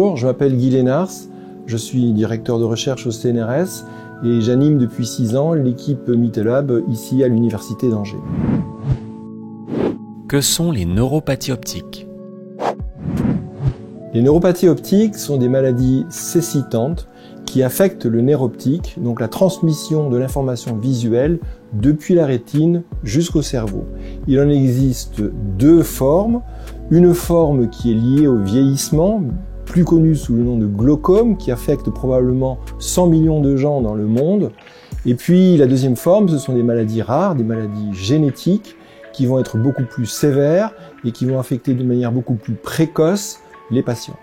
Bonjour, je m'appelle Guy Lénars, je suis directeur de recherche au CNRS et j'anime depuis 6 ans l'équipe MitoLab ici à l'Université d'Angers. Que sont les neuropathies optiques? Les neuropathies optiques sont des maladies cécitantes qui affectent le nerf optique, donc la transmission de l'information visuelle depuis la rétine jusqu'au cerveau. Il en existe 2 formes. Une forme qui est liée au vieillissement, plus connue sous le nom de glaucome, qui affecte probablement 100 millions de gens dans le monde. Et puis la deuxième forme, ce sont des maladies rares, des maladies génétiques, qui vont être beaucoup plus sévères et qui vont affecter d'une manière beaucoup plus précoce les patients.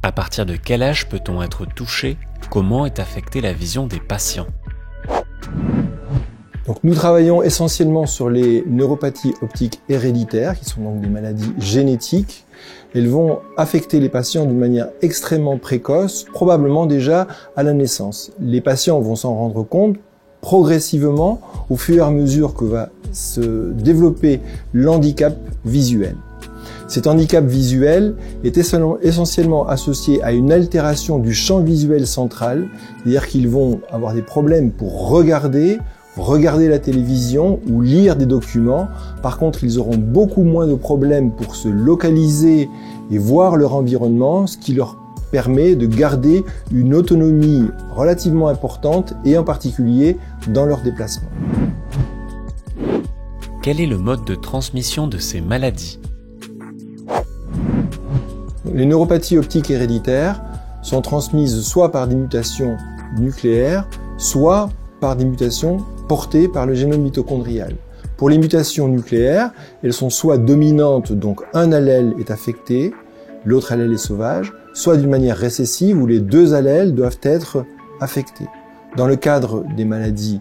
À partir de quel âge peut-on être touché? Comment est affectée la vision des patients? Donc nous travaillons essentiellement sur les neuropathies optiques héréditaires, qui sont donc des maladies génétiques. Elles vont affecter les patients d'une manière extrêmement précoce, probablement déjà à la naissance. Les patients vont s'en rendre compte progressivement au fur et à mesure que va se développer l'handicap visuel. Cet handicap visuel est essentiellement associé à une altération du champ visuel central, c'est-à-dire qu'ils vont avoir des problèmes pour regarder la télévision ou lire des documents. Par contre, ils auront beaucoup moins de problèmes pour se localiser et voir leur environnement, ce qui leur permet de garder une autonomie relativement importante et en particulier dans leurs déplacements. Quel est le mode de transmission de ces maladies? Les neuropathies optiques héréditaires sont transmises soit par des mutations nucléaires, soit par des mutations portées par le génome mitochondrial. Pour les mutations nucléaires, elles sont soit dominantes, donc un allèle est affecté, l'autre allèle est sauvage, soit d'une manière récessive où les 2 allèles doivent être affectés. Dans le cadre des maladies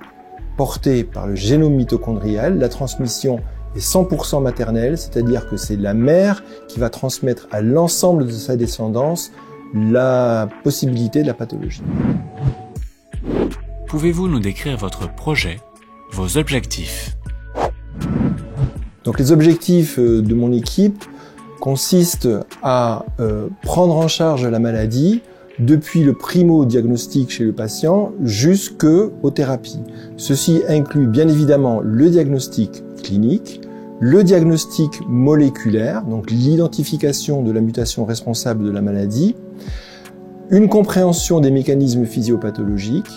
portées par le génome mitochondrial, la transmission est 100% maternelle, c'est-à-dire que c'est la mère qui va transmettre à l'ensemble de sa descendance la possibilité de la pathologie. Pouvez-vous nous décrire votre projet, vos objectifs? Donc les objectifs de mon équipe consistent à prendre en charge la maladie depuis le primo-diagnostic chez le patient jusqu'aux thérapies. Ceci inclut bien évidemment le diagnostic clinique, le diagnostic moléculaire, donc l'identification de la mutation responsable de la maladie, une compréhension des mécanismes physiopathologiques,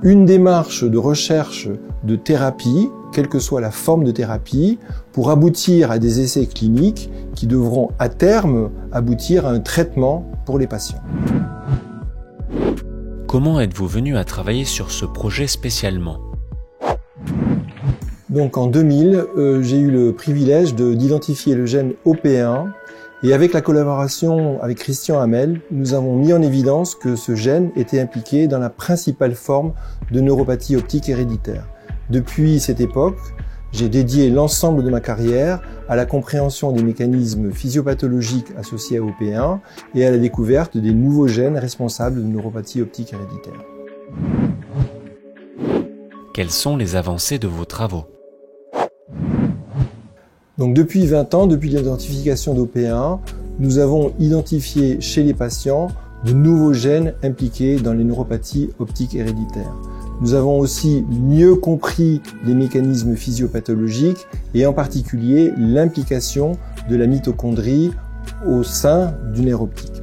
une démarche de recherche de thérapie, quelle que soit la forme de thérapie, pour aboutir à des essais cliniques qui devront à terme aboutir à un traitement pour les patients. Comment êtes-vous venu à travailler sur ce projet spécialement? Donc en 2000, j'ai eu le privilège d'identifier le gène OP1 et avec la collaboration avec Christian Hamel, nous avons mis en évidence que ce gène était impliqué dans la principale forme de neuropathie optique héréditaire. Depuis cette époque, j'ai dédié l'ensemble de ma carrière à la compréhension des mécanismes physiopathologiques associés à OP1 et à la découverte des nouveaux gènes responsables de neuropathie optique héréditaire. Quelles sont les avancées de vos travaux? Donc depuis 20 ans, depuis l'identification d'OP1, nous avons identifié chez les patients de nouveaux gènes impliqués dans les neuropathies optiques héréditaires. Nous avons aussi mieux compris les mécanismes physiopathologiques et en particulier l'implication de la mitochondrie au sein du nerf optique.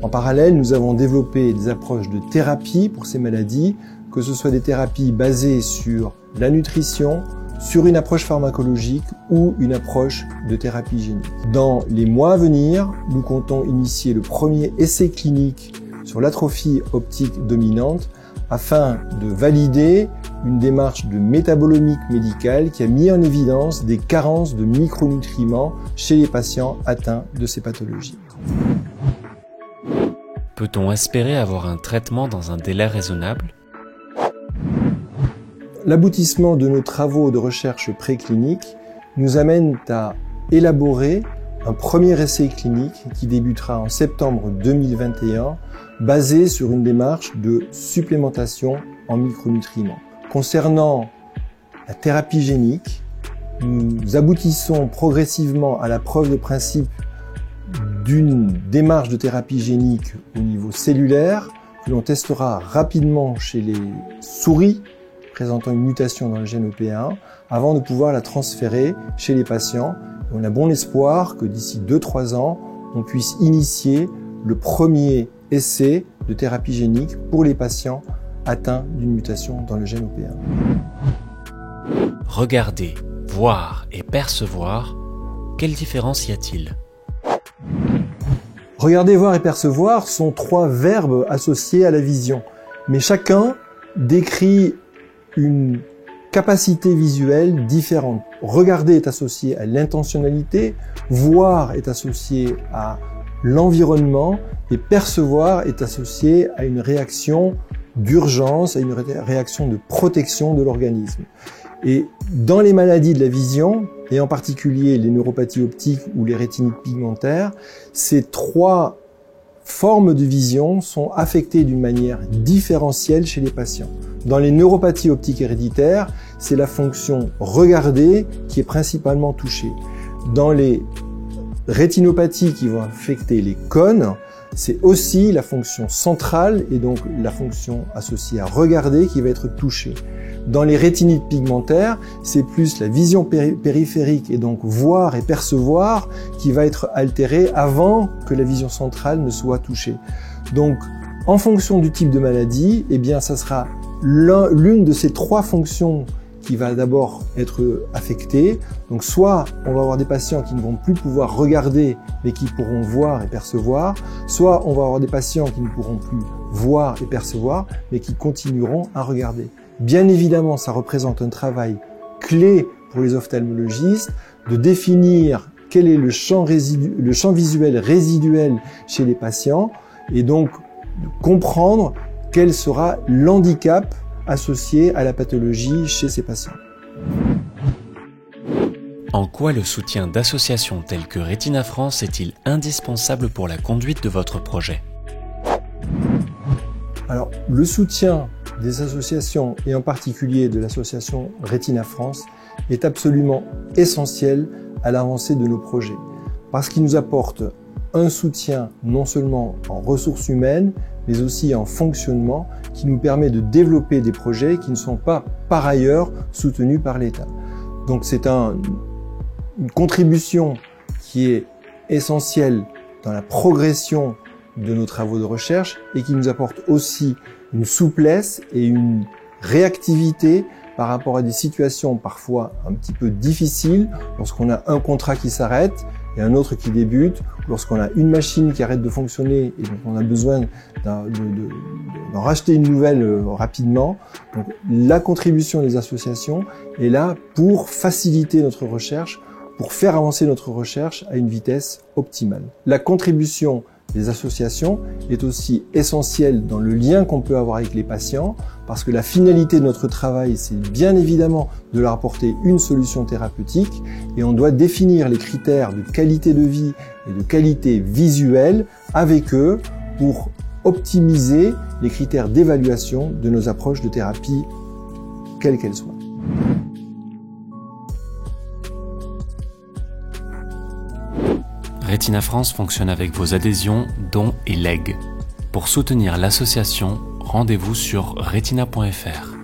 En parallèle, nous avons développé des approches de thérapie pour ces maladies, que ce soit des thérapies basées sur la nutrition, sur une approche pharmacologique ou une approche de thérapie génique. Dans les mois à venir, nous comptons initier le premier essai clinique sur l'atrophie optique dominante afin de valider une démarche de métabolomique médicale qui a mis en évidence des carences de micronutriments chez les patients atteints de ces pathologies. Peut-on espérer avoir un traitement dans un délai raisonnable? L'aboutissement de nos travaux de recherche préclinique nous amène à élaborer un premier essai clinique qui débutera en septembre 2021, basé sur une démarche de supplémentation en micronutriments. Concernant la thérapie génique, nous aboutissons progressivement à la preuve de principe d'une démarche de thérapie génique au niveau cellulaire que l'on testera rapidement chez les souris présentant une mutation dans le gène OP1 avant de pouvoir la transférer chez les patients. Et on a bon espoir que d'ici 2-3 ans, on puisse initier le premier essai de thérapie génique pour les patients atteints d'une mutation dans le gène OP1. Regarder, voir et percevoir, quelle différence y a-t-il ? Regarder, voir et percevoir sont 3 verbes associés à la vision, mais chacun décrit une capacité visuelle différente. Regarder est associé à l'intentionnalité, voir est associé à l'environnement et percevoir est associé à une réaction d'urgence, à une réaction de protection de l'organisme. Et dans les maladies de la vision, et en particulier les neuropathies optiques ou les rétinites pigmentaires, ces 3 formes de vision sont affectées d'une manière différentielle chez les patients. Dans les neuropathies optiques héréditaires, c'est la fonction regarder qui est principalement touchée. Dans les rétinopathies qui vont affecter les cônes, c'est aussi la fonction centrale et donc la fonction associée à regarder qui va être touchée. Dans les rétinites pigmentaires, c'est plus la vision périphérique et donc voir et percevoir qui va être altérée avant que la vision centrale ne soit touchée. Donc, en fonction du type de maladie, eh bien, ça sera l'une de ces 3 fonctions qui va d'abord être affectée. Donc, soit on va avoir des patients qui ne vont plus pouvoir regarder mais qui pourront voir et percevoir, soit on va avoir des patients qui ne pourront plus voir et percevoir mais qui continueront à regarder. Bien évidemment, ça représente un travail clé pour les ophtalmologistes de définir quel est le champ visuel résiduel chez les patients et donc de comprendre quel sera l'handicap associé à la pathologie chez ces patients. En quoi le soutien d'associations telles que Retina France est-il indispensable pour la conduite de votre projet ? Alors, le soutien des associations et en particulier de l'association Retina France est absolument essentiel à l'avancée de nos projets parce qu'il nous apporte un soutien non seulement en ressources humaines mais aussi en fonctionnement qui nous permet de développer des projets qui ne sont pas par ailleurs soutenus par l'État. Donc c'est une contribution qui est essentielle dans la progression de nos travaux de recherche et qui nous apporte aussi une souplesse et une réactivité par rapport à des situations parfois un petit peu difficiles lorsqu'on a un contrat qui s'arrête et un autre qui débute, lorsqu'on a une machine qui arrête de fonctionner et donc on a besoin d'en racheter une nouvelle rapidement. Donc la contribution des associations est là pour faciliter notre recherche, pour faire avancer notre recherche à une vitesse optimale. La contribution des associations est aussi essentielle dans le lien qu'on peut avoir avec les patients parce que la finalité de notre travail, c'est bien évidemment de leur apporter une solution thérapeutique et on doit définir les critères de qualité de vie et de qualité visuelle avec eux pour optimiser les critères d'évaluation de nos approches de thérapie, quelles qu'elles soient. Retina France fonctionne avec vos adhésions, dons et legs. Pour soutenir l'association, rendez-vous sur retina.fr.